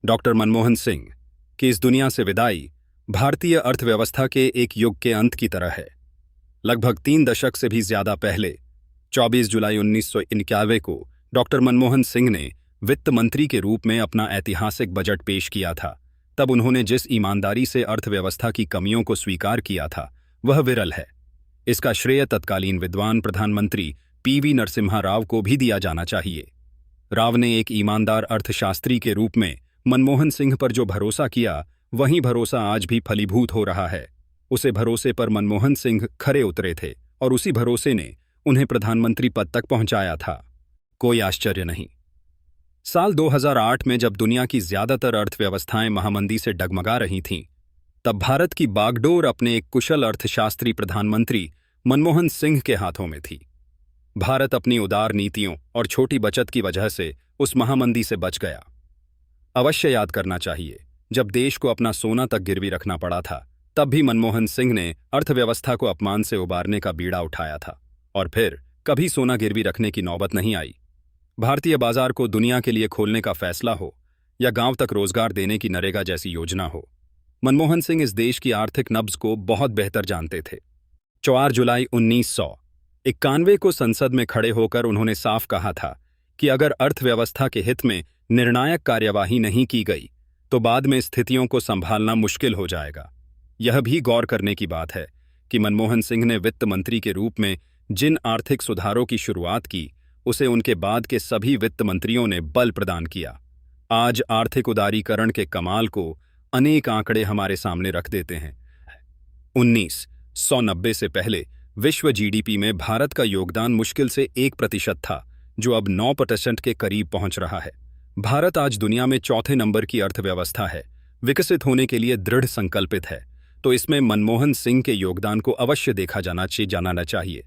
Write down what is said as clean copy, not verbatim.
Doctor Manmohan Singh की इस दुनिया से विदाई भारतीय अर्थव्यवस्था के एक युग के अंत की तरह है। लगभग 3 दशक से भी ज्यादा पहले 24 जुलाई 1991 को डॉक्टर मनमोहन सिंह ने वित्त मंत्री के रूप में अपना ऐतिहासिक बजट पेश किया था। तब उन्होंने जिस ईमानदारी से अर्थव्यवस्था की कमियों को स्वीकार किया था वह विरल है। इसका श्रेय तत्कालीन विद्वान प्रधानमंत्री पीवी नरसिम्हा राव को भी दिया जाना चाहिए। राव ने एक ईमानदार अर्थशास्त्री के रूप में मनमोहन सिंह पर जो भरोसा किया वही भरोसा आज भी फलीभूत हो रहा है। उसे भरोसे पर मनमोहन सिंह खरे उतरे थे और उसी भरोसे ने उन्हें प्रधानमंत्री पद तक पहुंचाया था। कोई आश्चर्य नहीं, साल 2008 में जब दुनिया की ज्यादातर अर्थव्यवस्थाएं महामंदी से डगमगा रही थीं, तब भारत की बागडोर अपने एक कुशल अर्थशास्त्री प्रधानमंत्री मनमोहन सिंह के हाथों में थी। भारत अपनी उदार नीतियों और छोटी बचत की वजह से उस महामंदी से बच गया। अवश्य याद करना चाहिए, जब देश को अपना सोना तक गिरवी रखना पड़ा था तब भी मनमोहन सिंह ने अर्थव्यवस्था को अपमान से उबारने का बीड़ा उठाया था और फिर कभी सोना गिरवी रखने की नौबत नहीं आई। भारतीय बाजार को दुनिया के लिए खोलने का फैसला हो या गांव तक रोजगार देने की नरेगा जैसी योजना हो, मनमोहन सिंह इस देश की आर्थिक नब्ज को बहुत बेहतर जानते थे। 4 जुलाई 1991 को संसद में खड़े होकर उन्होंने साफ कहा था कि अगर अर्थव्यवस्था के हित में निर्णायक कार्यवाही नहीं की गई तो बाद में स्थितियों को संभालना मुश्किल हो जाएगा। यह भी गौर करने की बात है कि मनमोहन सिंह ने वित्त मंत्री के रूप में जिन आर्थिक सुधारों की शुरुआत की उसे उनके बाद के सभी वित्त मंत्रियों ने बल प्रदान किया। आज आर्थिक उदारीकरण के कमाल को अनेक आंकड़े हमारे सामने रख देते हैं। 1990 से पहले विश्व जीडीपी में भारत का योगदान मुश्किल से 1% था, जो अब 9% के करीब पहुंच रहा है। भारत आज दुनिया में चौथे नंबर की अर्थव्यवस्था है, विकसित होने के लिए दृढ़ संकल्पित है, तो इसमें मनमोहन सिंह के योगदान को अवश्य देखा जाना चाहिए।